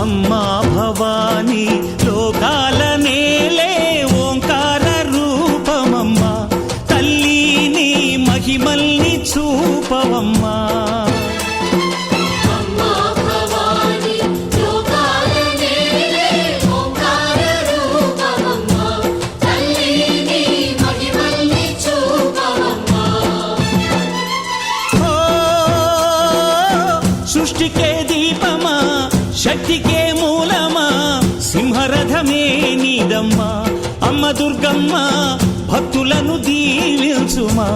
అమ్మా భవానీ లోకాల నేలే ఓంకార రూపమమ్మా, తల్లి నీ మహిమల్ని చూపవమ్మా. సృష్టికే దీపమా, శక్తికే మూలమా, సింహరథమే నీదమ్మా. అమ్మ దుర్గమ్మ భక్తులను దీవించుమా.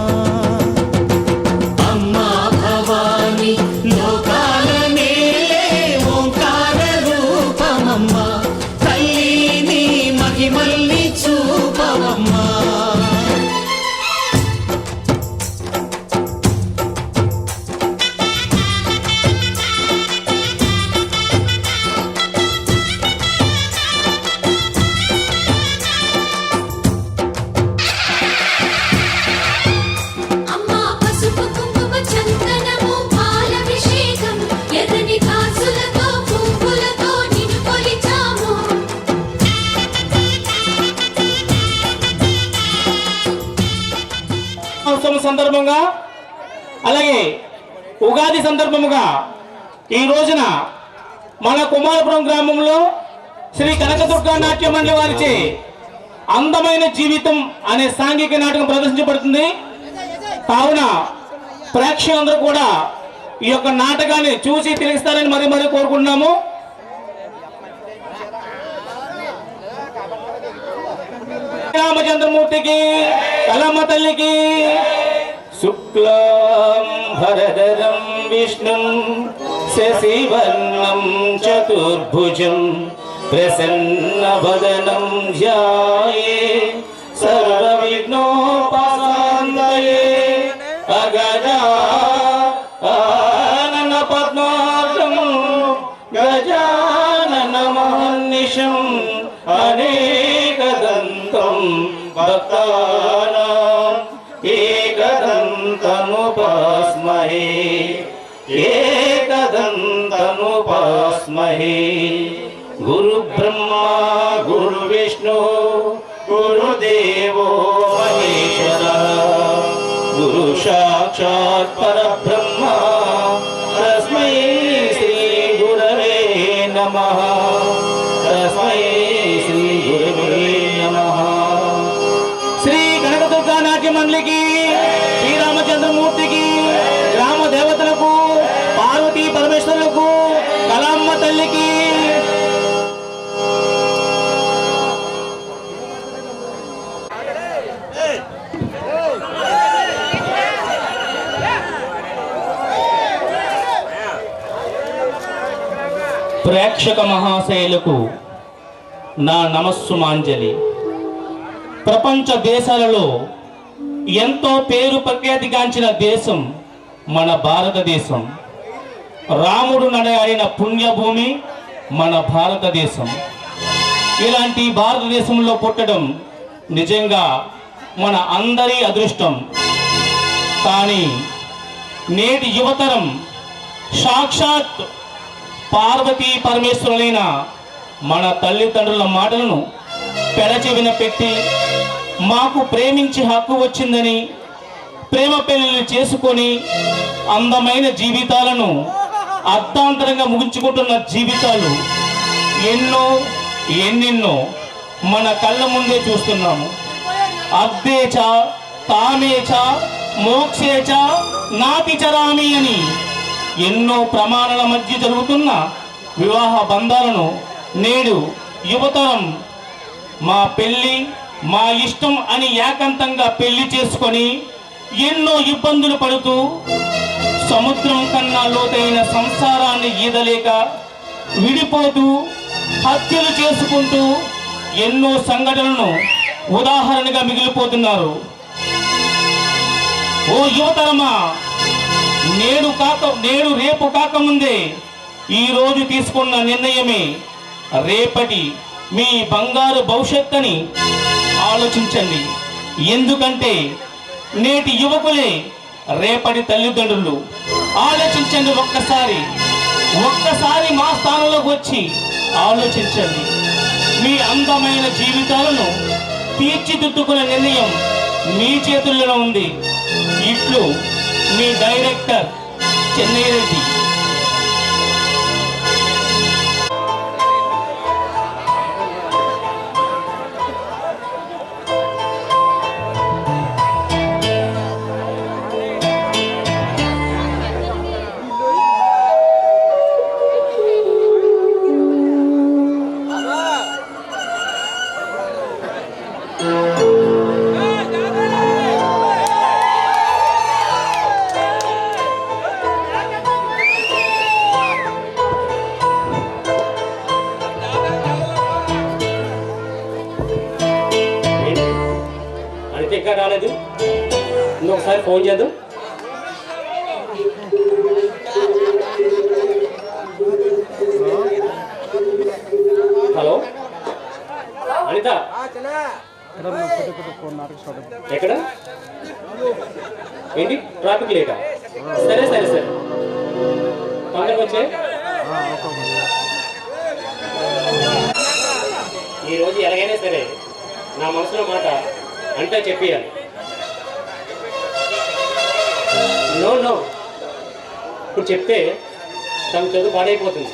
అమ్మా భవానీ లోకాల నేలే ఓంకార రూపమమ్మా, తల్లి నీ మహిమల్ని చూపవమ్మా. సందర్భంగా అలాగే ఉగాది సందర్భముగా ఈ రోజున మన కుమారపురం గ్రామంలో శ్రీ కనకదుర్గా నాట్య మండలి వారిచే అందమైన జీవితం అనే సాంఘిక నాటకం ప్రదర్శించబడుతుంది. కావున ప్రేక్షకులందరూ కూడా ఈ యొక్క నాటకాన్ని చూసి తిరిగిస్తారని మరీ కోరుకుంటున్నాము. రామచంద్రమూర్తికి, కలమ్మ తల్లికి. శుక్లాం భరధరం విష్ణుం శశివర్ణం చతుర్భుజం ప్రసన్నవదనం ధ్యాయే సర్వవిఘ్నోపశాంతయే. అగజానన పద్మార్గం గజానన మహర్నిశం అనేకదంతం భక్తానాం ఏకదంతముపాస్మహే ఏకదంతముపాస్మహే. గురు బ్రహ్మా గురు విష్ణు గురుదేవో మహేశ్వరః గురు సాక్షాత్ పరబ్రహ్మ తస్మై శ్రీ గురవే నమః తస్మై శ్రీ గురవే నమః. శ్రీ కనకదుర్గా నాట్య మండలికి, శ్రీరామచంద్రమూర్తికి, గ్రామ దేవతలకు, పార్వతీ పరమేశ్వరులకు, కలమ్మ తల్లికి. ప్రేక్షక మహాశయులకు నా నమస్సుమాంజలి. ప్రపంచ దేశాలలో ఎంతో పేరు ప్రఖ్యాతిగాంచిన దేశం మన భారతదేశం. రాముడు నడయాడిన పుణ్యభూమి మన భారతదేశం. ఇలాంటి భారతదేశంలో పుట్టడం నిజంగా మన అందరి అదృష్టం. కానీ నేటి యువతరం సాక్షాత్ పార్వతీ పరమేశ్వరులైన మన తల్లిదండ్రుల మాటలను పెడచెవిన పెట్టి మాకు ప్రేమించి హక్కు వచ్చిందని ప్రేమ పెళ్లిళ్ళు చేసుకొని అందమైన జీవితాలను అర్థాంతరంగా ముగించుకుంటున్న జీవితాలు ఎన్నెన్నో మన కళ్ళ ముందే చూస్తున్నాము. అద్దేచ తామేచ మోక్షేచ నాతి చరామి అని ఎన్నో ప్రమాణాల మధ్య జరుగుతున్న వివాహ బంధాలను నేడు యువతరం మా పెళ్ళి మా ఇష్టం అని ఏకాంతంగా పెళ్లి చేసుకొని ఎన్నో ఇబ్బందులు పడుతూ సముద్రం కన్నా లోతైన సంసారాన్ని ఈదలేక విడిపోతూ హత్యలు చేసుకుంటూ ఎన్నో సంఘటనలను ఉదాహరణగా మిగిలిపోతున్నారు. ఓ యువతరమా, నేడు రేపు కాకముందే ఈ రోజు తీసుకున్న నిర్ణయమే రేపటి మీ బంగారు భవిష్యత్తుని ఆలోచించండి. ఎందుకంటే నేటి యువకులే రేపటి తల్లిదండ్రులు. ఆలోచించండి ఒక్కసారి. ఒక్కసారి మా స్థానంలోకి వచ్చి ఆలోచించండి. మీ అందమైన జీవితాలను తీర్చిదిద్దుకునే నిర్ణయం మీ చేతుల్లో ఉంది. ఇట్లు మీ డైరెక్టర్ చెన్నై రెడ్డి. ఇంకా రాలేదు. ఇంకొకసారి ఫోన్ చేద్దాం. హలో అనిత, ఎక్కడ ఏంటి ట్రాఫిక్ లేటా? సరే సరే సరే తొందరగా వచ్చే. ఈరోజు ఎలాగైనా సరే నా మనసులో మాట అంటే చెప్పేయాలి. నో నో, ఇప్పుడు చెప్తే తమ చదువు పాడైపోతుంది.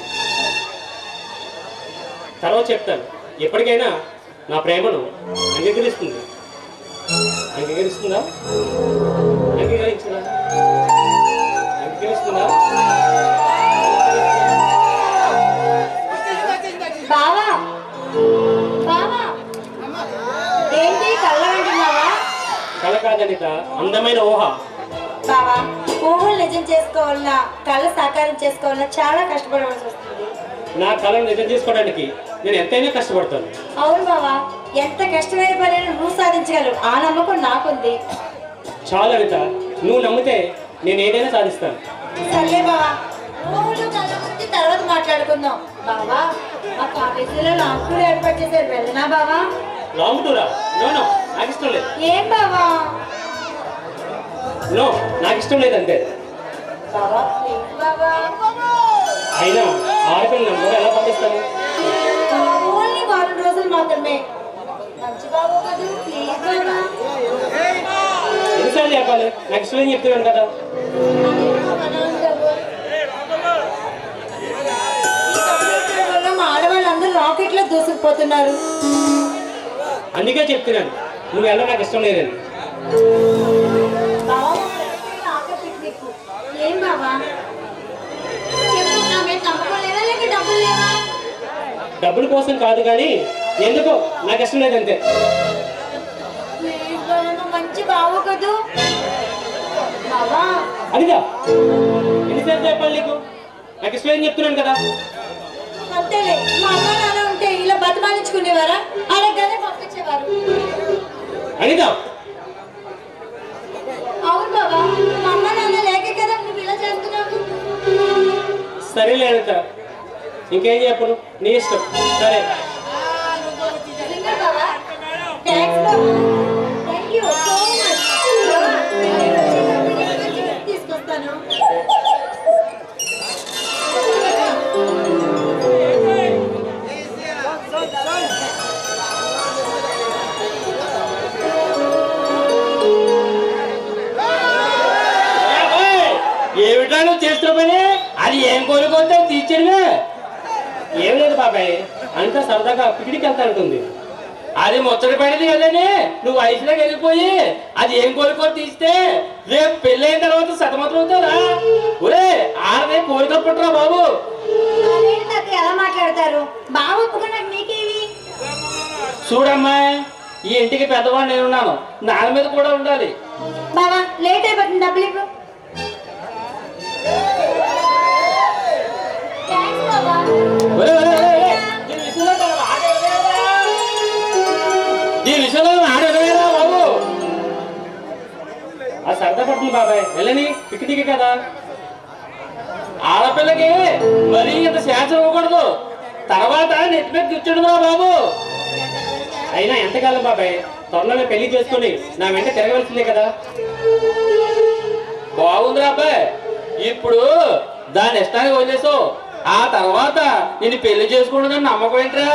తర్వాత చెప్తాను. ఎప్పటికైనా నా ప్రేమను అంగీకరిస్తుంది. అంగీకరిస్తుందా? అంగీకరించదా? అంగీకరిస్తుందా? బావా బావా, ఏంటి కళ్ళ అంటున్నావా? కళ కాదనిత, అందమైన ఊహ. బావా, ఊహలు నిజం చేసుకోవాలన్నా కళ్ళ సాకారం చేసుకోవాలన్నా చాలా కష్టపడవలసి వస్తుంది. నా కళను నిజం చేసుకోవడానికి నేను ఎంతైనా కష్టపడతాను. అవును బావా, ఎంత కష్టమైన పనైనా నువ్వు సాధించగలవు. ఆ నమ్మకం నాకుంది. చాలు అనిత, నువ్వు నమ్మితే నేను ఏదైనా సాధిస్తాను. సర్లే బావా, ఊహలు కళ్ళ గురించి తర్వాత మాట్లాడుకుందాం. బావా, మా కాలేజీలో లాంగ్ టూర్ ఏర్పాటు చేశారు, వెళ్ళనా బావా? లాంగ్ టూరా? నో నో, నాకు ఇష్టం లేదు. ఏం బావా? నో, నాకు ఇష్టం లేదు అంతే. బావా ప్లీజ్ బావా. అయినా ఆడపిల్ల నంబర్ ఎలా పంపిస్తాను? ఓన్లీ వారం రోజులు మాత్రమే. మంచి బాబు కదా, ప్లీజ్ బావా. ఎన్నిసార్లు చెప్పాలి? నాకు ఇష్టం లేని చెప్తున్నాను కదా. మా ఆడవాళ్ళందరూ రాకెట్ లో దూసుకుపోతున్నారు. అందుకే చెప్తున్నాను, నువ్వు వెళ్ళడం నాకు ఇష్టం లేదని. ఏం బావా చెప్పు, నా మీద నమ్మకం లేదా లేక డబ్బులు లేవా? డబ్బుల కోసం కాదు కానీ ఎందుకో నాకు ఇష్టం లేదంతే. ప్లీజ్ బావా, నువ్వు మంచి బావు కదూ బావా. అదిగా ఎన్నిసార్లు చెప్పాలి నీకు? నాకు ఇష్టం లేదని చెప్తున్నాను కదా. అంతేలే, మా అమ్మ నాన్న ఉంటే ఇలా బతిమాలించుకునేవారా? అడగగానే పంపించేవారు. అనిదా, అవును బావా, మా అమ్మ నాన్న లేక కదా నువ్వు ఇలా చేస్తున్నావు. సరేలే అనిత, ఇంకేం చెప్పను, నీ ఇష్టం. సరే నిజంగా బావా? థాంక్స్ బావా. Thank you so much. బావా, నేను వచ్చేటప్పుడు తీసుకొస్తాను. ఏమిటా నువ్వు చేస్తున్న పని? అది ఏం కోరుకుంటే తీర్చడమే. ఏం లేదు బాబాయ్, అంతా సరదాగా పిక్నిక్ వెళ్తా ఉంటుంది. అది ముచ్చట పడింది కదండి, నువ్వు వయసులోకి వెళ్ళిపోయి అది ఏం కోరుకో తీస్తే రేపు పెళ్ళైన తర్వాత సతమతం అవుతారా? ఒరే, ఆడదే కోరిక పుట్టరా బాబు. ఎలా మాట్లాడతారు? బావ ఒప్పుకున్నాక నీకేవి? చూడమ్మా, ఈ ఇంటికి పెద్దవాడు నేనున్నాను, నాన్న మీద కూడా ఉండాలి. బావా లేట్ అయిపోతుంది, డబ్బులు ఇవ్వు. థాంక్స్ బావా. ఈ విషయంలో ఆడేరా బాబు. అది సరదా పడుతుంది బాబాయ్, వెళ్ళని పిక్నిక్ కదా. ఆడపిల్లకి మరీ ఇంత శాంతం ఇవ్వకూడదు, తర్వాత నెట్ మీద కూర్చోడురా బాబు. అయినా ఎంతకాలం బాబాయ్, త్వరలోనే పెళ్లి చేసుకుని నా వెంట తిరగవలసిందే కదా. బాగుందిరా అబ్బాయి, ఇప్పుడు దాని ఇష్టానికి వదిలేసో ఆ తర్వాత నేను పెళ్లి చేసుకుంటుందని నమ్మకం ఏంట్రా?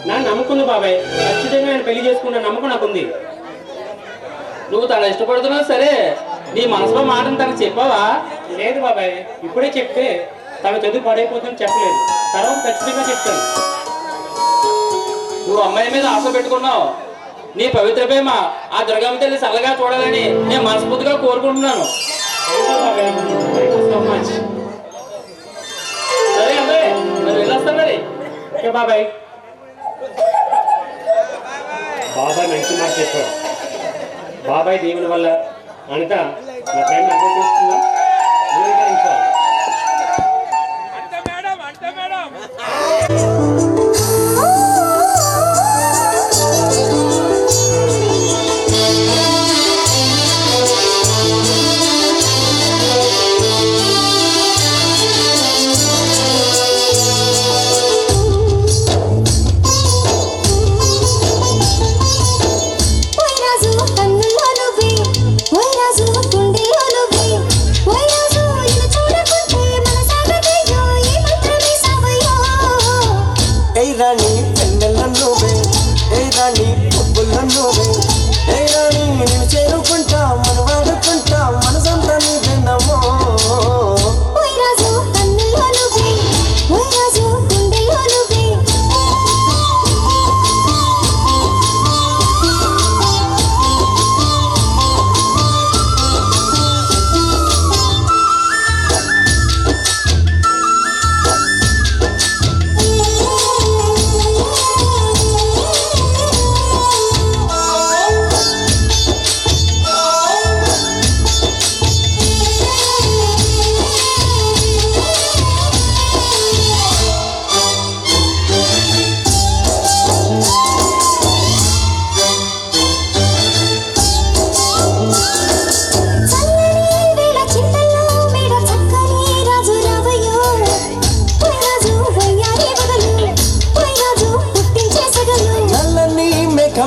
నా నమ్మకం ఉంది బాబాయ్, ఖచ్చితంగా నేను పెళ్లి చేసుకున్న నమ్మకం నాకుంది. నువ్వు తన ఇష్టపడుతున్నావు సరే, నీ మనసులో మాటను తనకు చెప్పావా? లేదు బాబాయ్, ఇప్పుడే చెప్తే తన చదువు పడైపోతుందని చెప్పలేదు, తర్వాత ఖచ్చితంగా చెప్తాను. నువ్వు అమ్మాయి మీద ఆశ పెట్టుకున్నావు, నీ పవిత్ర ప్రేమ ఆ దుర్గమ్మ తల్లి చల్లగా చూడాలని నేను మనస్ఫూర్తిగా కోరుకుంటున్నాను. సరే అబ్బాయి, మరి వెళ్ళొస్తాను మరి. ఓకే బాబాయ్. బాబాయ్ మంచి మాట చెప్పాడు. బాబాయ్ దేవుని వల్ల అనిత నా ప్రేమ అర్థం చేసుకుందా?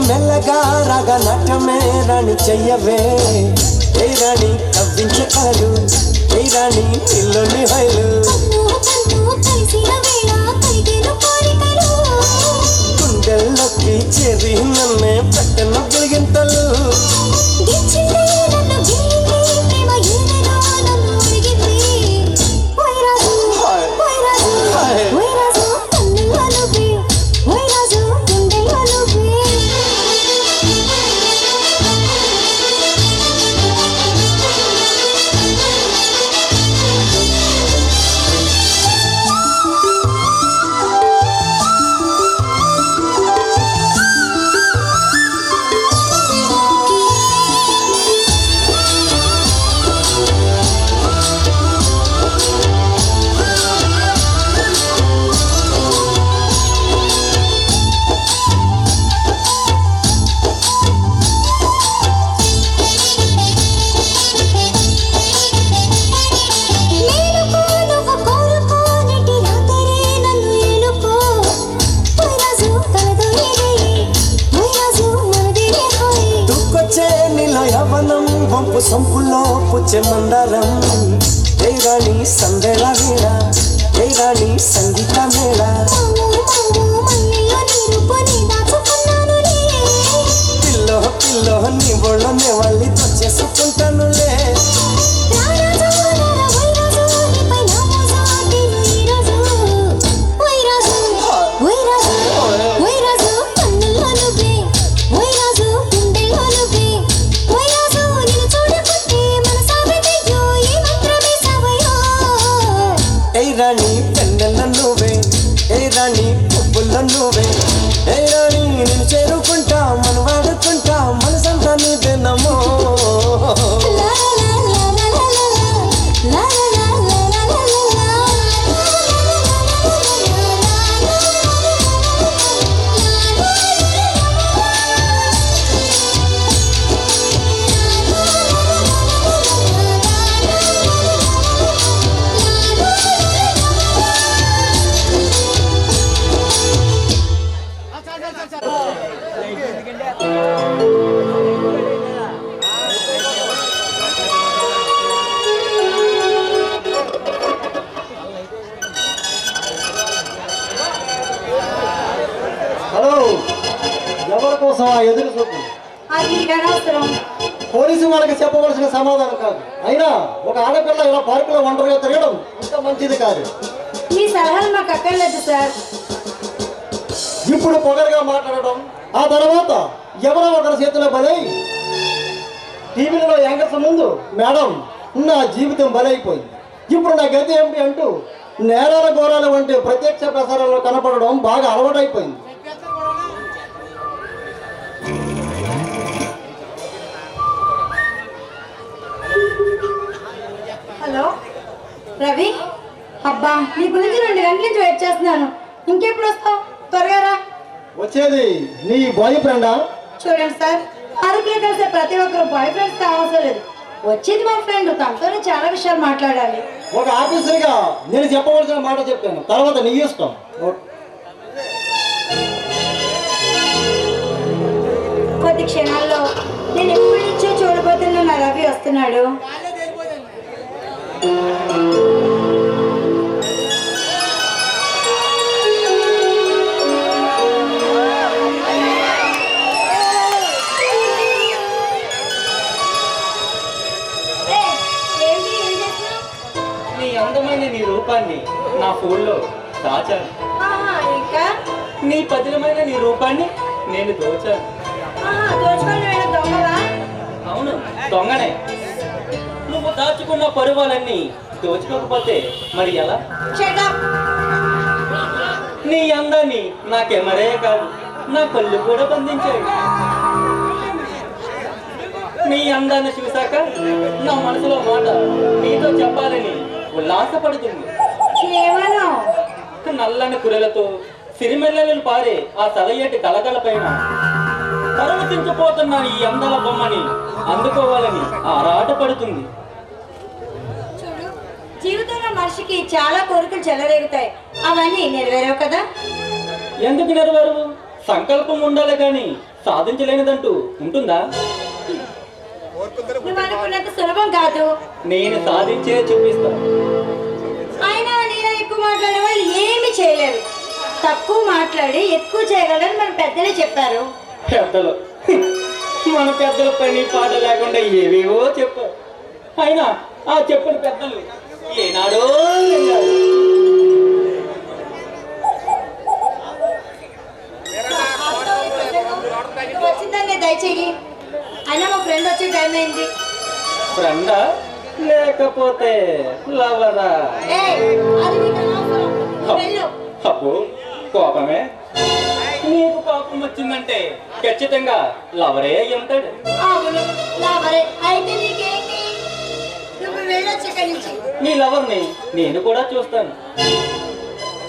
మెల్లగా రాగ నాట్యమే రాణి చెయ్యవే, ఏ రాణి కవ్వించకాలు, ఏ రాణి ఇల్లుని హైలు, గుండెల్లోకి చెరి నన్నే పెట్టన గిలిగింతలు, వంపు సంపులో పుచ్చే మందారం, ఏ రాణి సందేళ వీణ, ఏ రాణి సంగీత మేళ, పిల్లో పిల్లో నీ ఒళ్ళనే వాళ్ళి చేసుకుంటానులే, ఏ రాణి పెన్నెల నువ్వే, ఏ కోసం ఆ ఎదురు చూపు అది నీకు అనవసరం. పోలీసు వాళ్ళకి చెప్పవలసిన సమాధానం కాదు. అయినా ఒక ఆడపిల్ల ఇలా పార్కులో ఒంటరిగా తిరగడం అంత మంచిది కాదు. మీ సలహాలు మాకు అక్కర్లేదు సార్. ఇప్పుడు పొగరుగా మాట్లాడడం, ఆ తర్వాత ఎవరో ఒకరి చేతిలో బలై టీవీలలో యాంకర్స్ ముందు మేడం నా జీవితం బలైపోయింది, ఇప్పుడు నా గతి ఏమిటి అంటూ నేరాల ఘోరాలు వంటి ప్రత్యక్ష ప్రసారాల్లో కనపడడం బాగా అలవాటైపోయింది. హలో రవి, అబ్బా నీ గురించి 2 గంటల నుంచి వెయిట్ చేస్తున్నాను. ఇంకెప్పుడు వస్తావు? త్వరగా రా. వచ్చేది నీ బాయ్ ఫ్రెండా? చూడండి సార్, అరకులో కలిసే ప్రతి ఒక్కరు బాయ్ ఫ్రెండ్స్ కావాల్సిన లేదు. వచ్చేది మా ఫ్రెండ్, తనతోనే చాలా విషయాలు మాట్లాడాలి. ఒక ఆఫీసర్గా నేను చెప్పవలసిన మాట చెప్పాను, తర్వాత నీ ఇష్టం. కొద్ది క్షణాల్లో నేను ఎప్పటి నుంచో చూడబోతున్న నా రవి వస్తున్నాడు. నీ అందమైన నీ రూపాన్ని నా ఫోన్లో దాచాను. ఇంకా నీ పదిలమైన నీ రూపాన్ని నేను దోచాను. దోచుకొని దొంగవా? అవును, దొంగనే. నువ్వు దాచుకున్న పరువాలన్నీ దోచుకోకపోతే మరి ఎలా? Shut up. నీ అందాన్ని నా కెమెరే కాదు, నా కళ్ళు కూడా బంధించాయి. నీ అందాన్ని చూశాక నా మనసులో మాట నీతో చెప్పాలని ఉల్లాసపడుతుంది. ఏమను? నల్లని కురలతో సిరిమెల్లలు పారే ఆ సలయేటి కలగల పైన పరవశించిపోతున్న ఈ అందాల బొమ్మని అందుకోవాలని ఆరాటపడుతుంది. చూడు, జీవితంలో మనిషికి చాలా కోరికలు చెలరేగుతాయి. అవన్నీ నెరవేరవు కదా? ఎందుకు నెరవేరు? సంకల్పం ఉండాలి కానీ సాధించలేనిదంటూ ఉంటుందా? నువ్వు అనుకున్నంత సులభం కాదు. నేను సాధించే చూపిస్తాను. అయినా నీలో ఎక్కువ మాట్లాడే వాళ్ళు ఏమి చేయలేరు. తక్కువ మాట్లాడి ఎక్కువ చేయగలరని మన పెద్దలే చెప్పారు. పెద్దలు మన పెద్దల పని పాట లేకుండా ఏవేవో చెప్పారు. అయినా ఆ చెప్పిన పెద్దలు ఏనాడో విన్నారు. వచ్చిందని దయచేయి. అయినా మా ఫ్రెండ్ వచ్చే టైం అయింది. ఫ్రెండా లేకపోతే లవరా? అది నీకు అనవసరం. వెళ్ళు. అబ్బో కోపమే. నీకు కోపం వచ్చిందంటే ఖచ్చితంగా లవరే అయి ఉంటాడు. అవును, లాభరే. అయితే నీకేంటి? నువ్వు వెళ్ళొచ్చు ఇక్కడి నుంచి. నీ లవర్ని నేను కూడా చూస్తాను.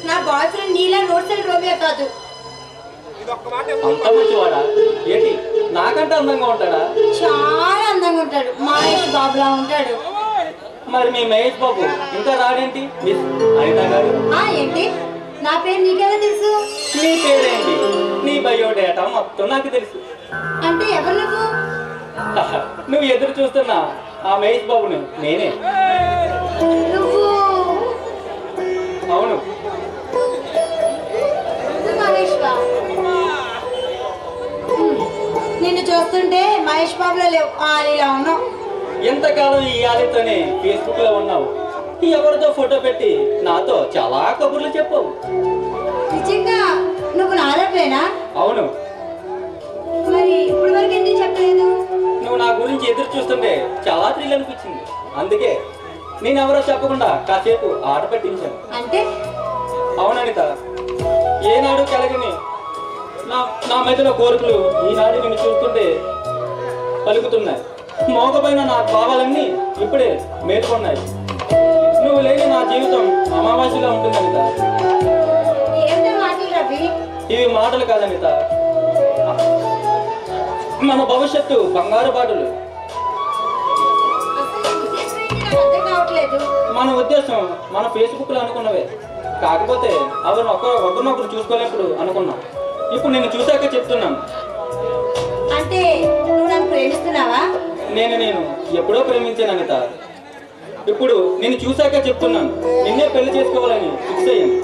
నా బాయ్ ఫ్రెండ్ నీలా రోడ్ సైడ్ రోమియో కాదు. అంత మంచివాడా? ఏంటి నాకంటే అందంగా ఉంటాడా? చాలా అందంగా ఉంటాడు. మహేష్ బాబులా ఉంటాడు. మరి మీ మహేష్ బాబు ఇంకా రాడేంటి? మిస్ అనిత గారు, ఏంటి? నా పేరు నీకెలా తెలుసు? నీ పేరేంటి? నీ బయోడేటా మొత్తం నాకు తెలుసు. అంటే ఎవరు నువ్వు? నువ్వు ఎదురు చూస్తున్న ఆ మహేష్ బాబును నేనే. నువ్వు అవును. మహేష్ బాబు. నిన్ను చూస్తుంటే మహేష్ బాబులో లేవు, ఆలీలా ఉన్నావు. ఎంతకాలం ఈ ఆలితోనే ఫేస్బుక్ లో ఉన్నావు. ఎవరితో ఫోటో పెట్టి నాతో చాలా కబుర్లు చెప్పావు. నిజంగా నువ్వు నాలపేనా? అవును. మరి ఇప్పుడు వరకు ఎందుకు చెప్పలేదు? నువ్వు నా గురించి ఎదురు చూస్తుంటే చాలా థ్రిల్ అనిపించింది. అందుకే నేను ఎవరో చెప్పకుండా కాసేపు ఆట పట్టించాను. అంటే? అవుననిత, ఏనాడు కలగని నా మెదలో కోరికలు ఈనాడు నిన్ను చూస్తుంటే పలుకుతున్నాయి. మోగపైన నా భావాలన్నీ ఇప్పుడే మేలుకున్నాయి. నువ్వు లేని నా జీవితం అమావాస్యగా ఉంటుంది అనిత. ఏంటో మాటలు రవి? ఇవి మాటలు కాదనిత, మన భవిష్యత్తు బంగారు బాటలు. అర్థం కావట్లేదు. మన ఉద్దేశం మన ఫేస్బుక్ లో అనుకున్నవే, కాకపోతే అవి ఒకరినొకరు చూసుకోలేప్పుడు అనుకున్నాం. ఇప్పుడు నేను చూశాక చెప్తున్నాను. అంటే నువ్వు నన్ను ప్రేమిస్తున్నావా? నేను ఎప్పుడో ప్రేమించాను అనిత. ఇప్పుడు నేను చూశాక చెప్తున్నాను, నిన్నే పెళ్లి చేసుకోవాలని ఫిక్స్ అయ్యాను.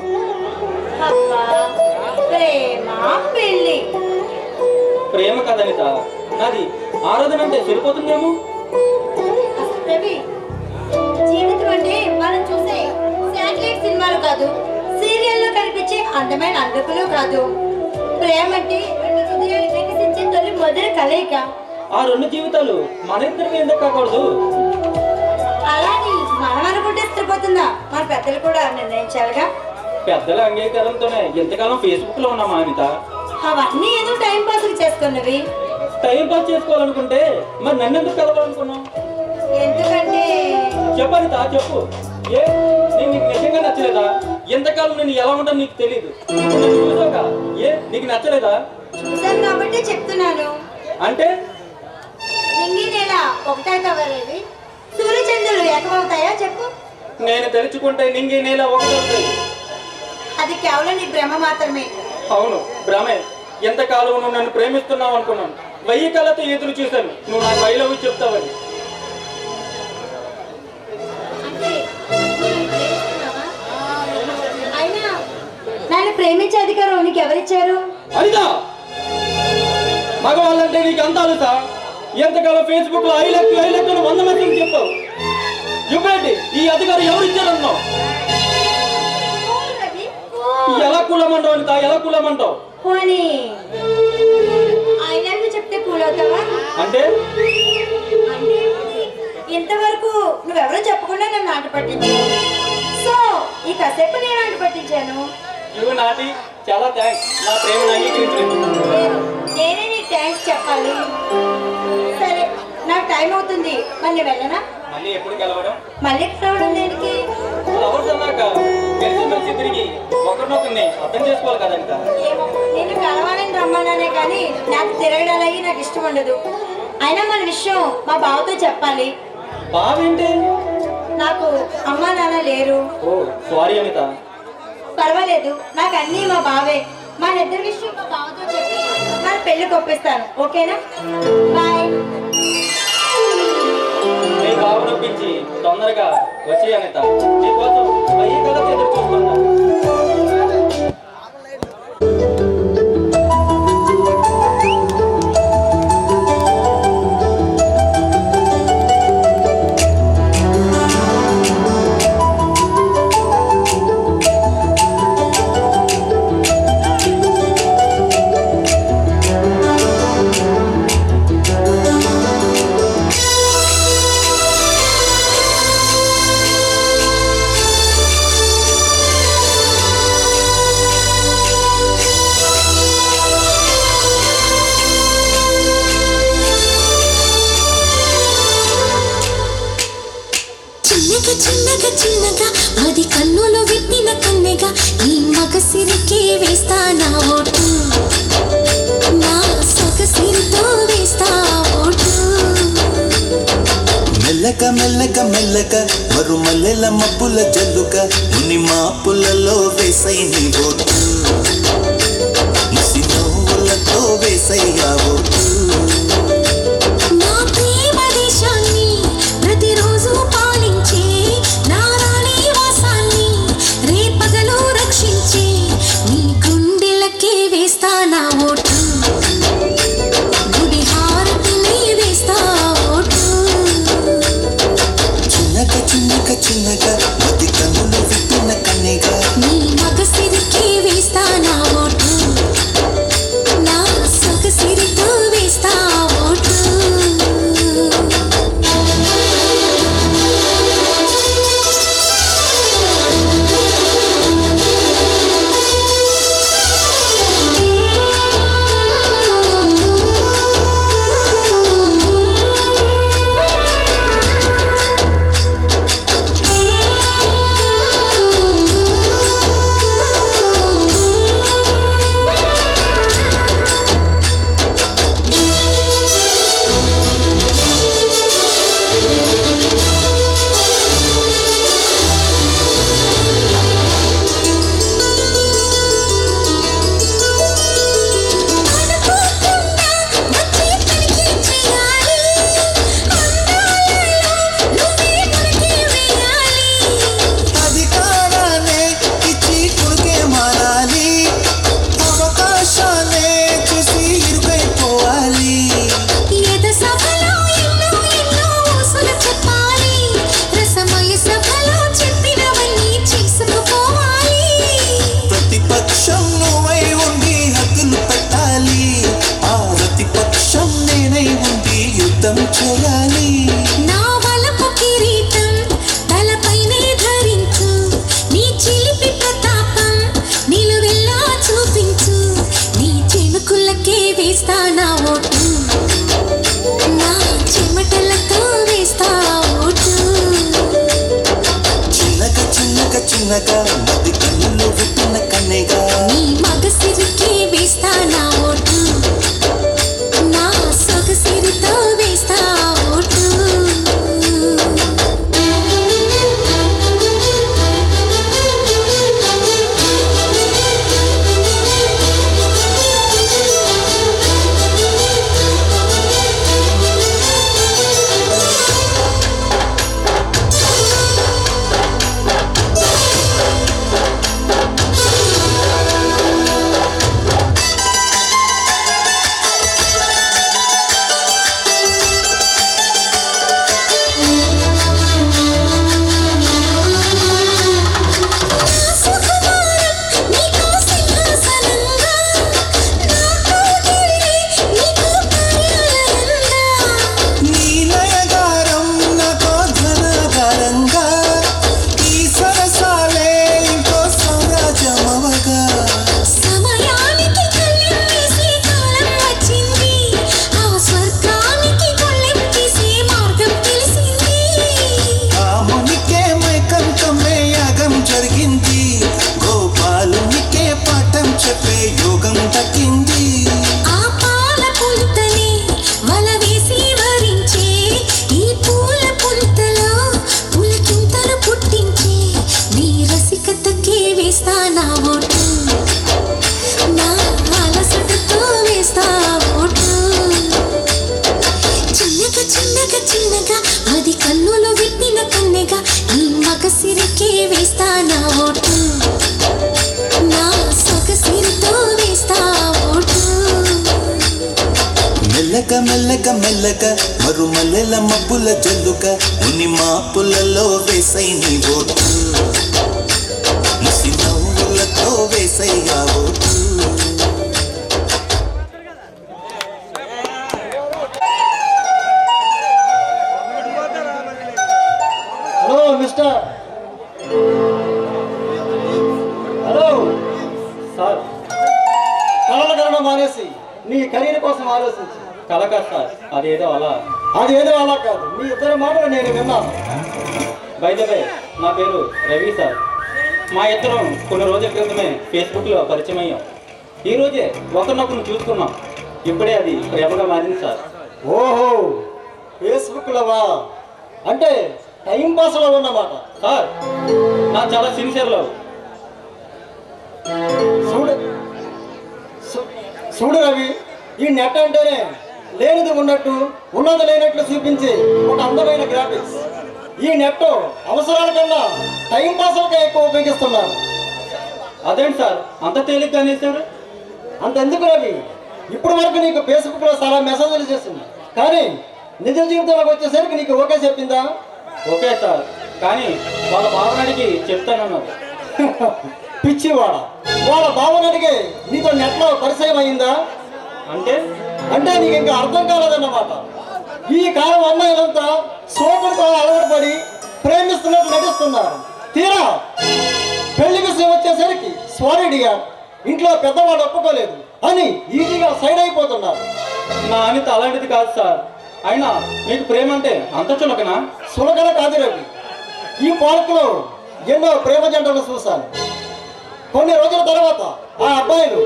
అబ్బా, ప్రేమ పెళ్ళి ప్రేమ కదనిత, నాది ఆరాధన అంటే సరిపోతుందేమో. రవి, జీవితం అంటే మనం చూసే శాటిలైట్ సినిమాలు కాదు, సీరియల్లో కనిపించే అందమైన అందకులు కాదు. ప్రేమ అంటే రెండు హృదయాలు వికసించే తొలి మొదటి కలయిక. ఆ రెండు జీవితాలు మన ఇద్దరికి ఎందుకు కాకూడదు? అలాని మనం అనుకుంటే సరిపోతుందా? మన పెద్దలు కూడా నిర్ణయించాలిగా. పెద్దల అంగీకారంతోనే ఎంతకాలం ఫేస్బుక్ లో ఉన్నామా అనిత? అవన్నీ ఏదో టైం పాస్ చేసుకున్నవి. టైం పాస్ చేసుకోవాలనుకుంటే మరి నన్ను ఎందుకు కలవాలనుకున్నావు? ఎందుకంటే చెప్పనిత, చెప్పు. ఏ నీకు నిజంగా నచ్చలేదా? ఎంతకాలం నేను ఎలా ఉంటాను నీకు తెలియదు. ఏ నీకు నచ్చలేదా? చూసాను కాబట్టి చెప్తున్నాను. అంటే నింగి నేల ఒకటే కవరేవి, సూర్యచంద్రులు ఏకమవుతాయా చెప్పు? నేను తెలుసుకుంటే నింగి నేల ఒకటవుతాయి. అది కేవలం నీ భ్రమ మాత్రమే. అవును, భ్రమే. ఎంతకాలం నువ్వు నన్ను ప్రేమిస్తున్నావు అనుకున్నాను. 1000 కళ్ళతో ఎదురు చూశాను నువ్వు నాకు ఐ లవ్ యూ చెప్తావని. అంటే నువ్వు ప్రేమిస్తున్నావా? అయినా నన్ను ప్రేమించే అధికారం నీకు ఎవరిచ్చారు? అనితా, మగవాళ్ళంటే నీకు అంత ఆలోచన? ఎంతకాలం ఫేస్బుక్ లో 5 లక్షలు 100 మెసేజ్ చెప్తావు. ఇవ్వండి, ఈ అధికారం ఎవరు ఇచ్చారన్నావు? ఎలా కూలమంటావు అనిత, ఎలా కూలమంటావు? పోనీ ఆయన చెప్తే కూలవుతావా? అంటే అంటే ఇంతవరకు నువ్వెవరో చెప్పకుండా నన్ను ఆట పట్టించావు. సో ఈ కాసేపు నేను ఆట పట్టించాను. ఇవి నాటి చాలా థ్యాంక్స్. నా ప్రేమను అంగీకరించలేదు. నేనే నీకు థ్యాంక్స్ చెప్పాలి. సరే, నాకు టైం అవుతుంది, మళ్ళీ వెళ్ళనా? మళ్ళీ ఎప్పుడు కలవడం? మళ్ళీ రావడం దేనికి? లవర్స్ అన్నాక కలిసి తిరిగి ఒకరినొకరిని అర్థం చేసుకోవాలి కదంట. ఏమో, నేను కలవాలని రమ్మన్నానే కానీ నాకు తిరగడానికి నాకు ఇష్టం ఉండదు. అయినా మన విషయం మా బావతో చెప్పాలి. బావేంటి? నాకు అమ్మా నాన్న లేరు. ఓ సారీ అనిత. పర్వాలేదు, నాకు అన్నీ మా బావే. మన ఇద్దరి విషయం మా బావతో చెప్పి మన పెళ్లి కొప్పిస్తాను. ఓకేనా? బాయ్. నీ బావ నొప్పించి తొందరగా వచ్చి అనిత. నీకోసం 1000 కళ్ళతో ఎదురు చూస్తున్నా. చిన్నగా చిన్నగా 10 కన్నులు విప్పిన కన్నెగా ఈ మగసిరికి వేస్తానా ఓటు, నా సొగసిరితో వేస్తా ఓటు. మెల్లక మెల్లక మెల్లక మరుమల్లెల మబ్బుల జల్లుక ముని మాపులలో వేసై నీ ఓటు, ముసి నవ్వులతో వేసయ్యా ఓటు. నా ప్రేమ దేశాన్ని ప్రతిరోజు పాలించే నా రాణి వాసాన్ని రేపగలు రక్షించే నీ గుండెలకే వేస్తానా ఓటు, గుడి హారతిని వేస్తా ఓటు. చిన్నగా చిన్నగా చిన్నగా 10 కన్నులు విప్పిన కన్నెగా నీ మగసిరికి వేస్తానా ఓటు, నా సొగసిరితో మెల్లగా మెల్లగా మరుమల్లెల మబ్బుల జల్లుక ఉన్ని మాపులలో వేసై నీ ఓటు ముసి నవ్వులతో వేసయ్యా vote hello mister. Hello sir కళలు కలడం మానేసి నీ కెరీర్ కోసం ఆలోచించి. కల కాదు సార్, అదేదో అలా. అది ఏదో అలా కాదు, మీ ఇద్దరి మాటలు నేను విన్నాను. బై ద వే, నా పేరు రవి సార్. మా ఇద్దరం కొన్ని రోజుల క్రితమే ఫేస్బుక్లో పరిచయం అయ్యాం. ఈ రోజే ఒకరినొకరు చూసుకున్నాం. ఇప్పుడే అది ప్రేమగా మారింది సార్. ఓహో, ఫేస్బుక్లోవా? అంటే టైం పాస్లో ఉన్నమాట. సార్ నా చాలా సిన్సియర్లో. చూడు చూడు రవి, ఈ నెట్ అంటేనే లేనిది ఉన్నట్టు ఉన్నది లేనట్లు చూపించి ఒక అందమైన గ్రాఫిక్స్. ఈ నెట్ అవసరాల కన్నా టైం పాస్లకే ఎక్కువ ఉపయోగిస్తున్నారు. అదేంటి సార్ అంత తేలిగ్గా అనేసారు? అంతెందుకు రవి, ఇప్పుడు వరకు నీకు ఫేస్బుక్లో చాలా మెసేజ్లు చేస్తుంది, కానీ నిజ జీవితంలోకి వచ్చేసరికి నీకు ఓకే చెప్పిందా? ఓకే సార్, కానీ వాళ్ళ భావనడికి చెప్తానన్నారు. పిచ్చివాడ, వాళ్ళ భావన అడిగే నీతో నెట్లో పరిచయం అయిందా? అంటే అంటే నీకు ఇంకా అర్థం కాలేదన్నమాట. ఈ కాలం అమ్మాయిలంతా సోకులతో అలవాటు పడి ప్రేమిస్తున్నట్టు నటిస్తున్నారు. తీరా పెళ్లి విషయం వచ్చేసరికి స్వారీడిగా ఇంట్లో పెద్దవాళ్ళు ఒప్పుకోలేదు అని ఈజీగా సైడ్ అయిపోతున్నారు. నా అనిత అలాంటిది కాదు సార్. అయినా మీకు ప్రేమ అంటే అంత చులకనా? సులకన కాదు రవి, ఈ పార్కులో ఎన్నో ప్రేమ జంటలు చూశాను. కొన్ని రోజుల తర్వాత ఆ అబ్బాయిలు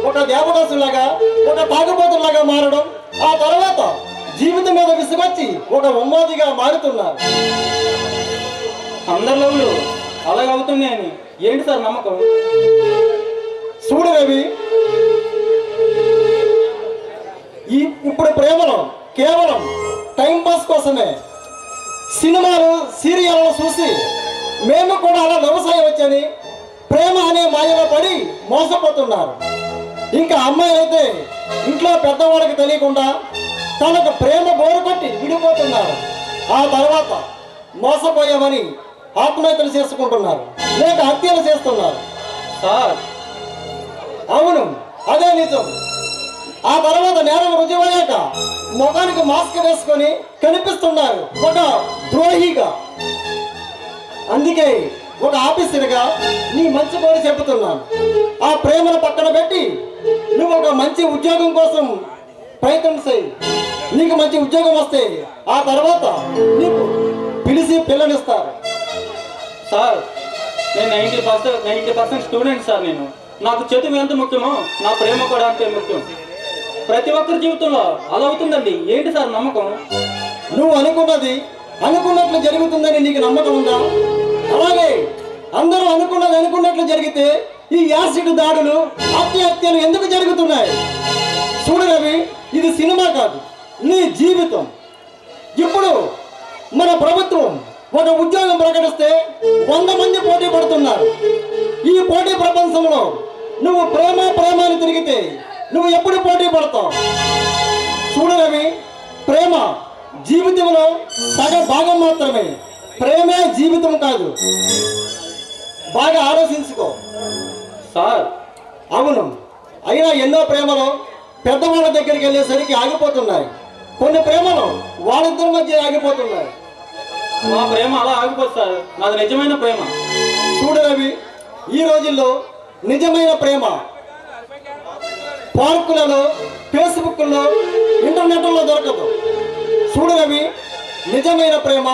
ఒక దేవదాసులాగా, ఒక తాగుబోతులాగా మారడం, ఆ తర్వాత జీవితం మీద విసుగొచ్చి ఒక ఉమ్మాదిగా మారుతున్నారు. అందరిలో అలాగే అవుతున్నాయని ఏంటి సార్ నమ్మకం? చూడు రవి, ఇప్పుడు ప్రేమలో కేవలం టైం పాస్ కోసమే సినిమాలు సీరియల్ను చూసి మేము కూడా అలా వ్యవసాయం వచ్చని ప్రేమ అనే మాయలో పడి మోసపోతున్నారు. ఇంకా అమ్మాయిలైతే ఇంట్లో పెద్దవాళ్ళకి తెలియకుండా తనకు ప్రేమ బోరు కొట్టి విడిపోతున్నారు. ఆ తర్వాత మోసపోయామని ఆత్మహత్యలు చేసుకుంటున్నారు, లేక హత్యలు చేస్తున్నారు. సార్ అవును, అదే నిజం. ఆ తర్వాత నేరం రుజువయ్యాక ముఖానికి మాస్క్ వేసుకొని కనిపిస్తున్నారు ఒక ద్రోహిగా. అందుకే ఒక ఆఫీసర్గా నీ మంచి కోరి చెబుతున్నాను, ఆ ప్రేమను పక్కన పెట్టి నువ్వు ఒక మంచి ఉద్యోగం కోసం ప్రయత్నం చేయి. నీకు మంచి ఉద్యోగం వస్తే ఆ తర్వాత నీకు పిలిచి పిల్లనిస్తారు. సార్ నేను 90% స్టూడెంట్ సార్. నాకు చదువు ఎంత ముఖ్యమో నా ప్రేమ కూడా అంతే ముఖ్యం. ప్రతి ఒక్కరి జీవితంలో అలా అవుతుందండి. ఏంటి సార్ నమ్మకం? నువ్వు అనుకున్నది అనుకున్నట్లు జరుగుతుందని నీకు నమ్మకం ఉందా? అలాగే అందరూ అనుకున్నది అనుకున్నట్లు జరిగితే ఈ యాసిడ్ దాడులు, హత్యలు ఎందుకు జరుగుతున్నాయి? చూడు రవి, ఇది సినిమా కాదు, నీ జీవితం. ఇప్పుడు మన ప్రభుత్వం ఒక ఉద్యోగం ప్రకటిస్తే 100 మంది పోటీ పడుతున్నారు. ఈ పోటీ ప్రపంచంలో నువ్వు ప్రేమ ప్రేమ అని తిరిగితే నువ్వు ఎప్పుడు పోటీ పడతావు? చూడు రవి, ప్రేమ జీవితంలో సగం భాగం మాత్రమే, ప్రేమే జీవితం కాదు. బాగా ఆలోచించుకో. సార్ అవును, అయినా ఎన్నో ప్రేమలు పెద్దవాళ్ళ దగ్గరికి వెళ్ళేసరికి ఆగిపోతున్నాయి. కొన్ని ప్రేమలు వాళ్ళిద్దరి మధ్య ఆగిపోతున్నాయి. మా ప్రేమ అలా ఆగిపోదు సార్, నాది నిజమైన ప్రేమ. చూడు రవి, ఈ రోజుల్లో నిజమైన ప్రేమ పార్కులలో, ఫేస్బుక్లో, ఇంటర్నెట్లో దొరకదు. చూడు రవి, నిజమైన ప్రేమ,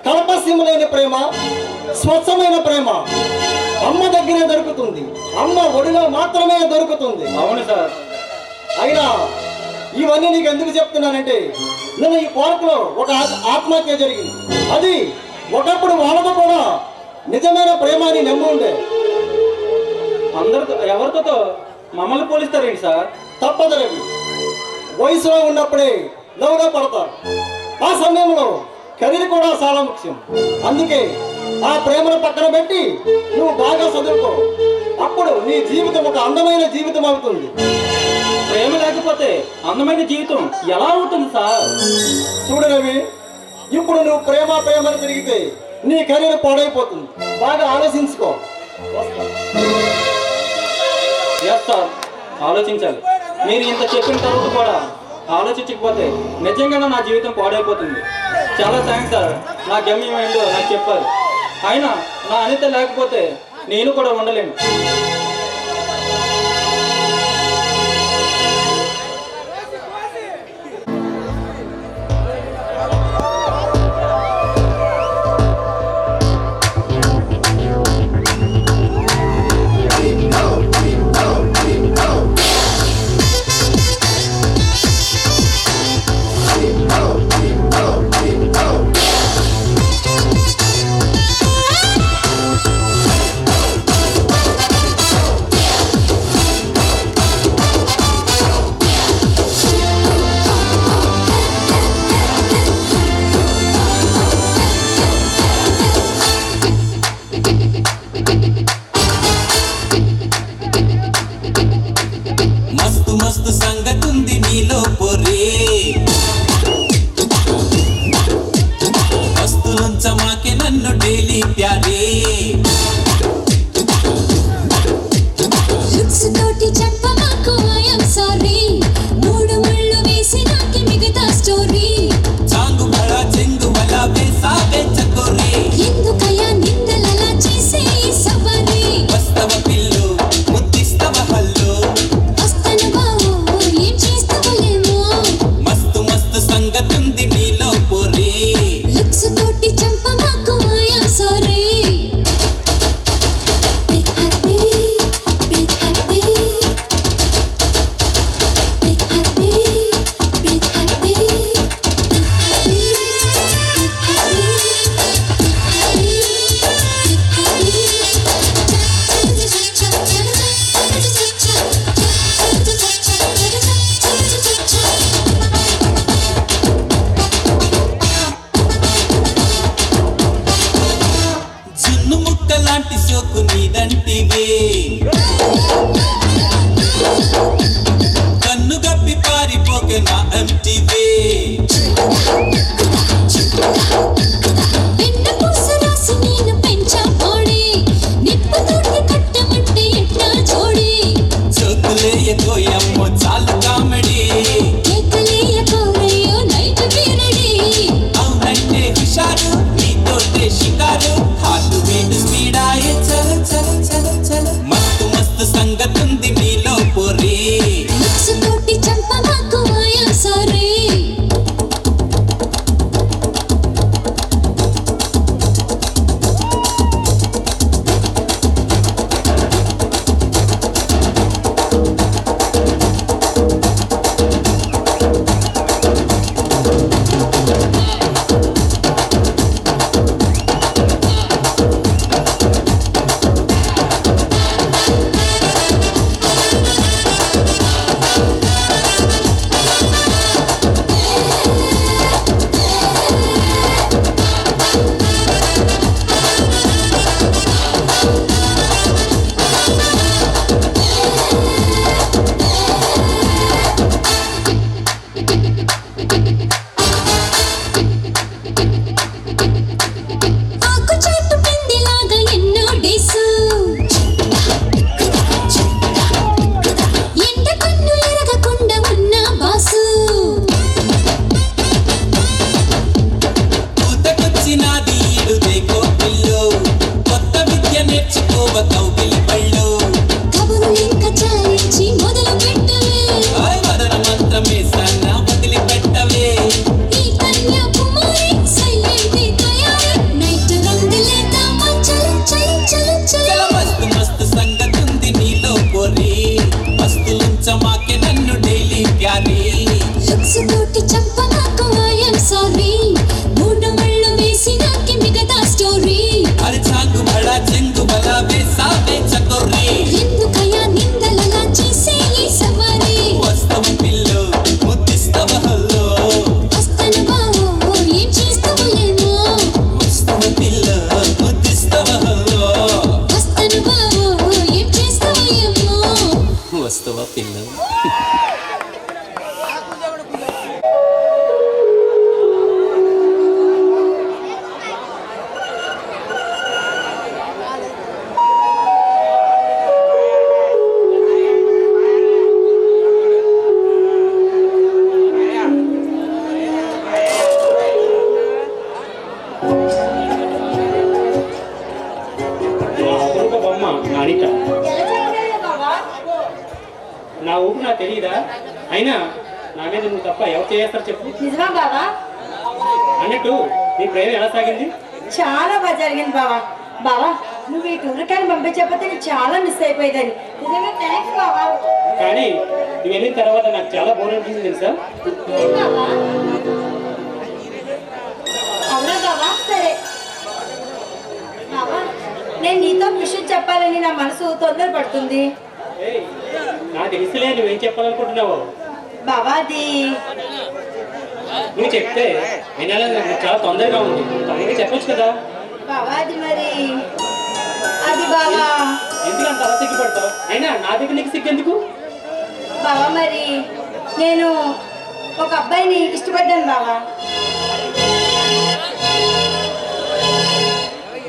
కల్పస్యం లేని ప్రేమ, స్వచ్ఛమైన ప్రేమ అమ్మ దగ్గరే దొరుకుతుంది. అమ్మ ఒడిలో మాత్రమే దొరుకుతుంది. అవును సార్. అయినా ఇవన్నీ నీకు ఎందుకు చెప్తున్నానంటే, నిన్న ఈ పార్కులో ఒక ఆత్మహత్య జరిగింది. అది ఒకప్పుడు వాళ్ళతో కూడా నిజమైన ప్రేమ అని నమ్మి ఉండే. అందరితో ఎవరితో మమ్మల్ని పోలిస్తారేంటి సార్? తప్పదు రవి, వయసులో ఉన్నప్పుడే లవ్గా పడతారు. ఆ సమయంలో కెరీర్ కూడా చాలా ముఖ్యం. అందుకే ఆ ప్రేమను పక్కన పెట్టి నువ్వు బాగా చదువుకో. అప్పుడు నీ జీవితం ఒక అందమైన జీవితం అవుతుంది. ప్రేమ లేకపోతే అందమైన జీవితం ఎలా ఉంటుంది సార్? చూడు రవి, ఇప్పుడు నువ్వు ప్రేమని తిరిగితే నీ కెరీర్ పాడైపోతుంది. బాగా ఆలోచించుకో. ఎస్ సార్, ఆలోచించాలి. మీరు ఇంత చెప్పిన తర్వాత కూడా ఆలోచించకపోతే నిజంగానే నా జీవితం పాడైపోతుంది. చాలా థ్యాంక్స్ సార్, నా గమ్యం ఏంటో నాకు చెప్పారు. అయినా నా అనిత లేకపోతే నేను కూడా ఉండలేను. మస్తు మస్తు సంగతుంది నీలో పొరే, వస్తులుంచమాకే నన్ను డైలీ ప్యారే. లుక్స్ తోటి చెప్పమాకు ఐఎమ్ సారీ, మూడు ముళ్ళు వేసి నాకి మిగతా స్టోరీ. చాంగు బడా చెంగు బలా వేసావే చకోరే, ఎందుకయ్యా నిందలలా చేసే ఈ సవారీ. వస్తవ పిల్లు ముద్దిస్తవ హల్లు, వస్తాను బావో ఏం చేస్తావులేమో, మస్తు మస్తు సంగతుంది నీలో పొరే. లుక్స్ తోటి చెప్పమాకు I'm sorry. Big happy big happy big happy big happy జున్ను ముక్క లాంటి సోకు నీదంటివే, కన్ను గప్పి పారిపోకే నా ఎంటివే. వెన్న పూస రాసి నేను పెంచా పోడి, నిప్పు తోటి కట్టమంటే ఎట్లా జోడి. చోకులేయ కోయమ్మో చాలు కామెడీ, కేకలేయ కోరయ్యో నైట్ పీరడి. అవునంటే హుషారు నీతోటే షికారు, హార్ట్ బీట్ స్పీడాయే చల చల చల చల. మస్తు మస్తు సంగతుంది నీలో పొరే, లుక్స్ తోటి చంపమాకు ఐఎమ్ సారీ. ఆకు చాటు పిందిలాగా ఎన్నో డేసు, ఎండ కన్ను ఎరగకుండా ఉన్న బాసు. పూతకొచ్చినాది ఈడు దేకో పిల్లో, కొత్త విద్య నేర్చుకోవ కౌగిలి పళ్ళు. కబురు ఇంకా చాలించి మొదలు పెట్టవే, ఆయ్ వదన మంత్రమే సన్న వదిలిపెట్టవే. ఈ కన్యాకుమారి సైలెంట్ తయారీ. నైట్ రంగులేద్దామా చలి చలి చలి చలి. చల మస్తు మస్తు సంగతుంది నీలో పొరే, వస్తులుంచమాకే నన్ను డైలీ ప్యారీ. లుక్స్ తోటి చంపమాకు ఐఎమ్ సారీ, మూడు ముళ్ళు వేసి నాకి మిగతా స్టోరీ. అరే చాంగు బడా చెంగు బలా వేసావే చకోరే, ఎందుకయ్యా నిందలలా చేసే ఈ సవారీ. వస్తవ పిల్లు ముద్దిస్తవ హల్లో, వస్తాను బావో ఏం చేస్తావులేమో, వస్తవ పిల్లు ముద్దిస్తవ హల్లో, వస్తాను బావో ఏం చేస్తావులేమో. వస్తవ పిల్లు. నా ఊపు నాకు తెలియదా? అయినా నా మీద నువ్వు తప్ప ఎవరు చేస్తారు చెప్పు. నిజమా బావా? అన్నట్టు నీ ప్రేమ ఎలా సాగింది? చాలా బాగా జరిగింది బావా. బావా నువ్వు ఈ టూర్ కానీ పంపించకపోతే నేను చాలా మిస్ అయిపోయేదాన్ని. నిజంగా థ్యాంక్స్ బావా. కానీ నువ్వు వెళ్ళిన తర్వాత నాకు చాలా బోర్ అనిపించింది తెలుసా? ఏం బావా? అవునా బావా? సరే బావా, నేను నీతో విషయం చెప్పాలని నా మనసు తొందరపడుతుంది. ఏయ్, నాకు తెలుసులే నువ్వేం చెప్పాలనుకుంటున్నావు. బావా అది నువ్వు చెప్తే వినాలని నాకు చాలా తొందరగా ఉంది. తొందరగా చెప్పొచ్చు కదా. బావా అది మరి అది బావా. ఎందుకంత అలా సిగ్గుపడతావు? అయినా నా దగ్గర నీకు సిగ్గెందుకు? బావా మరి నేను ఒక అబ్బాయిని ఇష్టపడ్డాను బావా.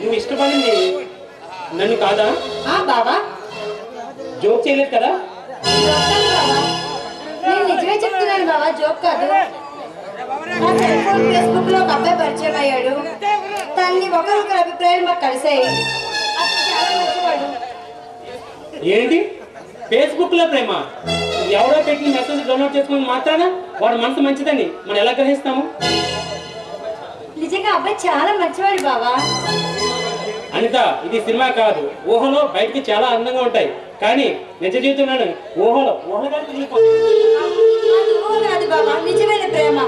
నువ్వు ఇష్టపడింది నన్ను కాదా? బావా జోక్ చేయలేదు కదా? జోక్ కాదు బావా, నేను నిజమే చెప్తున్నాను బావా, జోక్ కాదు. నా సెల్ ఫోన్ ఫేస్బుక్ లో ఒక అబ్బాయి పరిచయం అయ్యాడు. తన్ని ఒకరొకరు అభిప్రాయాలు మాకు కలిసాయి. అతను చాలా మంచివాడు. ఏంటి ఫేస్బుక్ లో ప్రేమ? ఎవరో పెట్టిన మెసేజ్ డౌన్లోడ్ చేసుకుని మాత్రాన వాడు మనసు మంచిదని మనం ఎలా గ్రహిస్తాము? నిజంగా అబ్బాయి చాలా మంచివాడు బావా. అనిత, ఇది సినిమా కాదు. ఊహలో బయటికి చాలా అందంగా ఉంటాయి, కానీ నిజ జీవితంలో ఊహలో అది ఊహ కాదు బావా, నిజమైన ప్రేమ.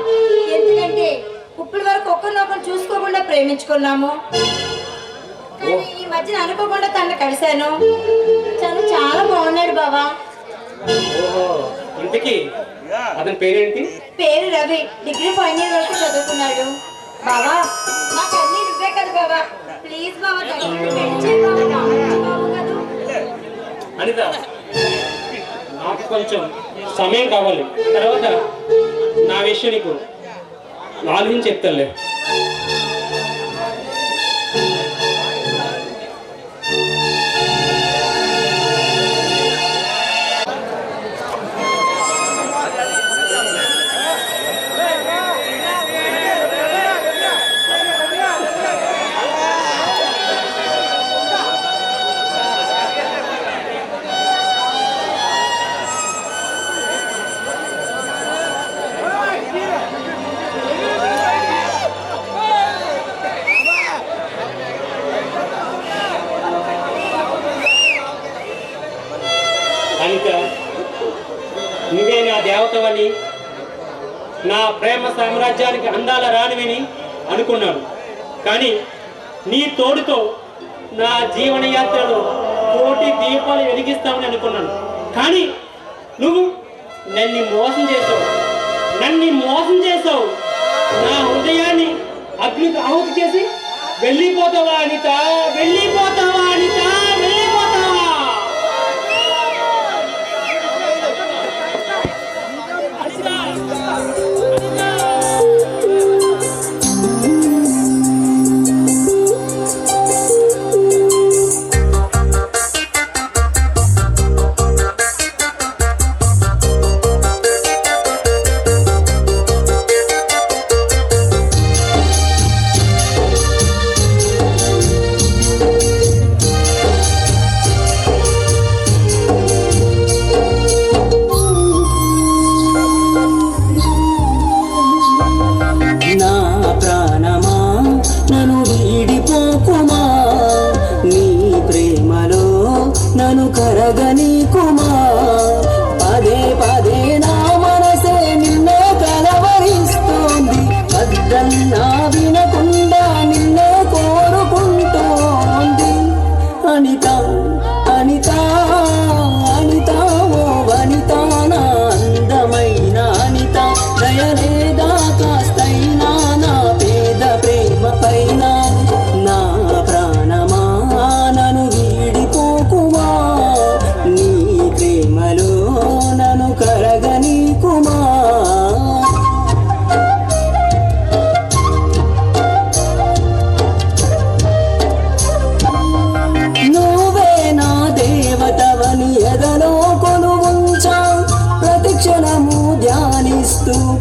ఎందుకంటే ఇప్పటి వరకు ఒకరినొకరు చూసుకోకుండా ప్రేమించుకున్నాము. కానీ ఈ మధ్యన అనుకోకుండా తనని కలిశాను. తను చాలా బాగున్నాడు బావా. ఓహో, ఇంతకీ అతని పేరేంటి? పేరు రవి. డిగ్రీ ఫైనల్ ఇయర్ వరకు చదువుకున్నాడు. బావా నాకు అన్ని నువ్వే కదా బావా. ప్లీజ్ బావా పెళ్లి చేయి బావా. బావా కాదు. అనిత, నాకు కొంచెం సమయం కావాలి. తర్వాత నా విషయం నీకు ఆలోచించి చెప్తానులే. అనిత, నువ్వే నా దేవతవని, నా ప్రేమ సామ్రాజ్యానికి అందాల రాణివిని అనుకున్నాను. కానీ నీ తోడుతో నా జీవన యాత్రలో కోటి దీపాలు వెలిగిస్తామని అనుకున్నాను. కానీ నువ్వు నన్ను మోసం చేసావు. నా హృదయాన్ని అగ్నికి ఆహుతి చేసి వెళ్ళిపోతావా అనిత? వెళ్ళిపోతావా?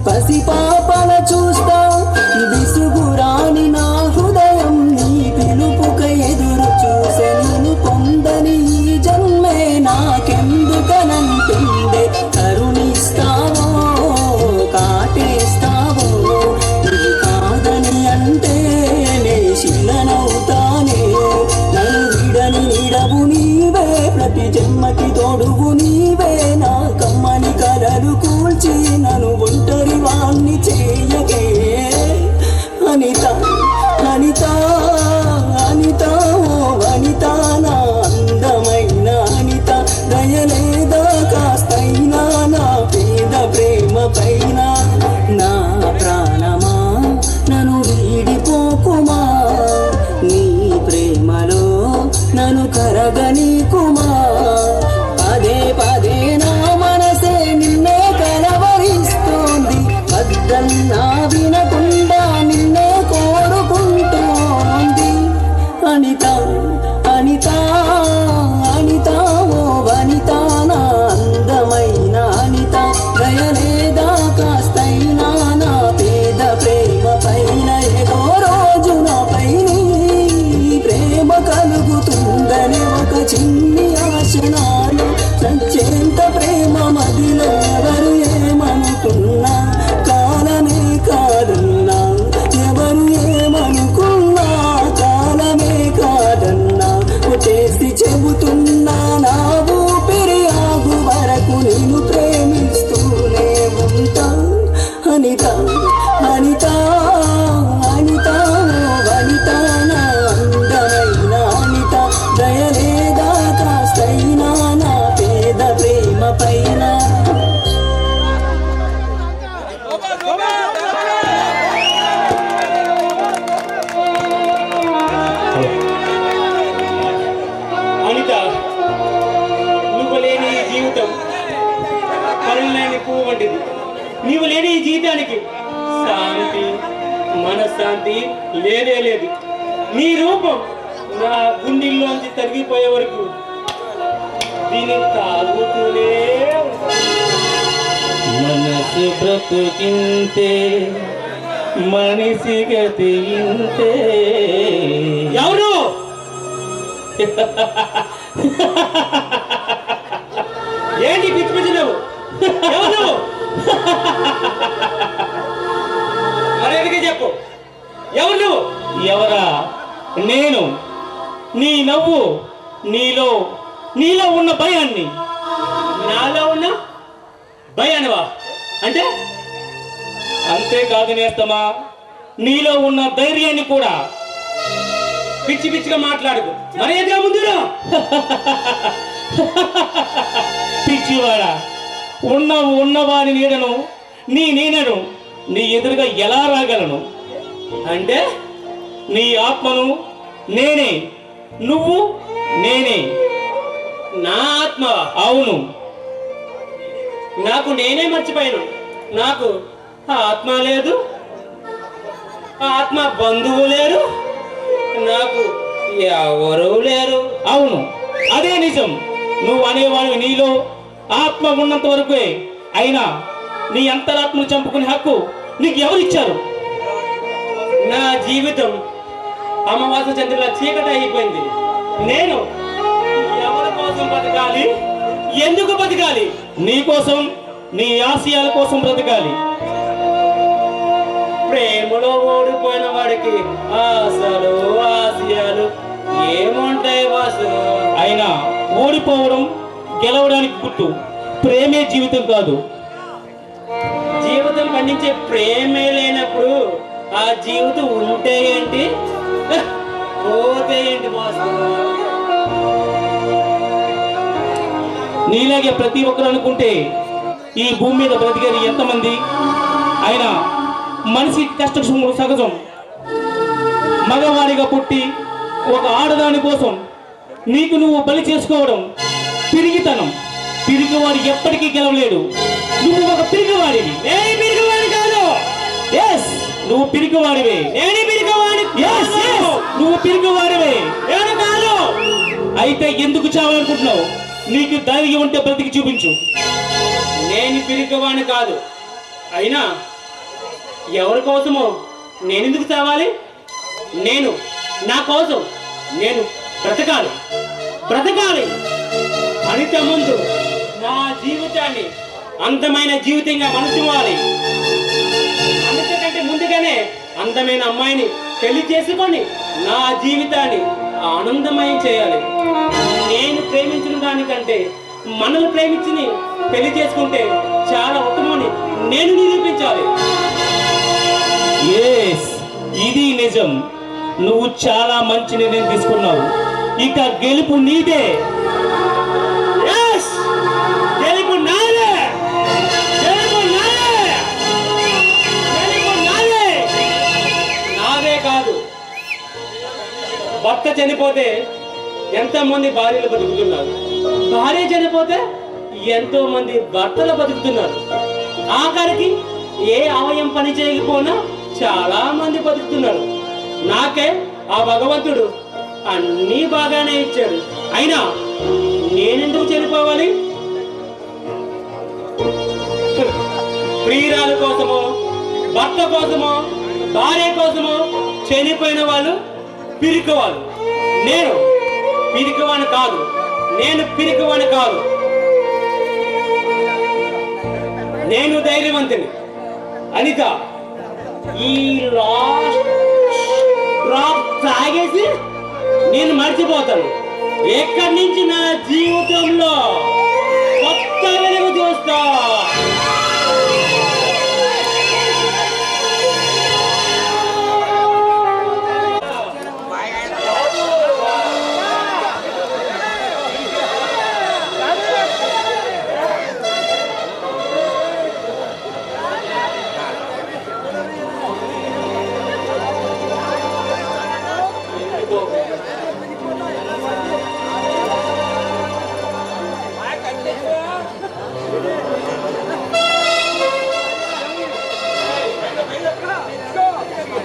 పసిపాపల చూస్తా విసుగురాని నా హృదయం నీ పిలుపుక ఎదురు చూసే నేను పొందని ఈ జన్మే నాకెందుకనంటుండే దయలేదా కాస్తైనా నా పేద ప్రేమ పైన నా ప్రాణమా నన్ను వీడిపోకుమా నీ ప్రేమలో నన్ను కరగనీకుమా పదే పదే నా మనసే నిన్నే కలవరిస్తోంది వద్దన్నా వినకుండా నిన్నే కోరుకుంటోంది అనిత అనిత అనిత ఓ వనిత నా అందమైన అనిత దయలేదా కాస్తైనా నా పేద ప్రేమ పైన ఏదో రోజు నాపై నీ ప్రేమ కలుగుతుందని ఒక చిన్ని ఆశ నాలో సచ్చేంత ప్రేమ మదిలో ఎవరు ఏమనుకున్నా కాలమే కాదన్నా ఎవరు ఏమనుకున్నా కాలమే కాదన్నా చేసి చెబుతున్నా నా ఊపిరి ఆగు వరకు నేను ప్రేమిస్తూనే ఉంటా అనిత అనిత అనిత ఓ వనిత నా అందమైన అనిత దయలేదా కాస్తైనా నా పేద ప్రేమ పైన అనిత, నువ్వు లేని ఈ జీవితం కరుణలేని పువ్వు వంటిది. నీవు లేని ఈ జీవితానికి శాంతి మనశ్శాంతి లేదే లేదు. నీ రూపం నా గుండెల్లోంచి తరిగిపోయే వరకు దీన్ని తాగుతూనే మనసు బ్రతుకింతే మనిషి గతి ఇంతే. ఎవరు ఏంటి పిచ్చి పిచ్చి నువ్వు ఎవరు మరేదిగా చెప్పు ఎవరు నువ్వు ఎవరా? నేను. నీ నవ్వు నీలో ఉన్న భయాన్ని నాలో ఉన్న భయానివా అంటే అంతేకాదు నేస్తమా, నీలో ఉన్న ధైర్యాన్ని కూడా. పిచ్చి పిచ్చిగా మాట్లాడుకు మరేదిగా ముందు పిచ్చివాడా, ఉన్నవాని నీడను నీ నీడను నీ ఎదురుగా ఎలా రాగలను? అంటే నీ ఆత్మను నేనే, నువ్వు నేనే. నా ఆత్మ అవును. నాకు నేనే మర్చిపోయాను. నాకు ఆత్మ లేదు, ఆత్మ బంధువు లేరు, నాకు ఎవరు లేరు. అవును, అదే నిజం. నువ్వు అనేవాడివి నీలో ఆత్మ ఉన్నంత వరకే. అయినా నీ అంతరాత్మను చంపుకునే హక్కు నీకు ఎవరిచ్చారు? నా జీవితం అమావాస్య చంద్రుల చీకటి అయిపోయింది. నేను ఎవరి కోసం బతకాలి, ఎందుకు బతకాలి? నీ కోసం, నీ ఆశయాల కోసం బ్రతకాలి. ప్రేమలో ఓడిపోయిన వాడికి ఆశలు ఆశయాలు ఏముంటాయి వాసు? అయినా ఓడిపోవడం గెలవడానికి గుర్తు. ప్రేమే జీవితం కాదు. జీవితం పండించే ప్రేమే లేనప్పుడు ఆ జీవితం ఉంటే ఏంటి పోతే ఏంటి బాసు? నీలాగే ప్రతి ఒక్కరు అనుకుంటే ఈ భూమి మీద బ్రతికేది ఎంతమంది? అయినా మనిషి కష్టసుఖములు సహజం. మగవాడిగా పుట్టి ఒక ఆడదాని కోసం నీకు నువ్వు బలి చేసుకోవడం పిరిగితనం. పిరిగివాడు ఎప్పటికీ గెలవలేడు. నువ్వు ఒక పిరిగివాడివి. నేను పిరిగివాడి కాదు. ఎస్, నువ్వు పిరిగివాడివే. నేను పిరిగివాడి ఎస్, నువ్వు పిరిగివాడివే. నేను కాదు. అయితే ఎందుకు చావాలనుకుంటున్నావు? నీకు ధైర్యం ఉంటే బ్రతికి చూపించు. నేను పిరిగివాడిని కాదు. అయినా ఎవరి కోసమో నేను ఎందుకు చావాలి? నా కోసం నేను బ్రతకాలి. అనిత ముందు నా జీవితాన్ని అందమైన జీవితంగా మలుచుకోవాలి. అనిత కంటే ముందుగానే అందమైన అమ్మాయిని పెళ్లి చేసుకొని నా జీవితాన్ని ఆనందమయం చేయాలి. నేను ప్రేమించిన దానికంటే మనల్ని ప్రేమించి పెళ్లి చేసుకుంటే చాలా ఉత్తమని నేను నిరూపించాలి. ఎస్, ఇది నిజం. నువ్వు చాలా మంచి నిర్ణయం తీసుకున్నావు. ఇక గెలుపు నీదే. Yes! చనిపోతే ఎంతమంది భార్యలు బతుకుతున్నారు, భార్య చనిపోతే ఎంతో మంది భర్తలు బతుకుతున్నారు, ఆఖరికి ఏ అవయం పని చేయకపోయినా చాలా మంది బతుకుతున్నారు. నాకే ఆ భగవంతుడు అన్నీ బాగానే ఇచ్చాడు, అయినా నేనెందుకు చనిపోవాలి? ప్రియురాలు కోసమో, భర్త కోసమో, భార్య కోసమో చనిపోయిన వాళ్ళు పిరికివాళ్ళు. నేను పిరికివాణ్ణి కాదు, నేను పిరికివాణ్ణి కాదు, నేను ధైర్యవంతుని. అనిత, ఈ లాస్ట్ డ్రాప్ తాగేసి నేను మర్చిపోతాను. ఎక్కడి నుంచి నా జీవితంలో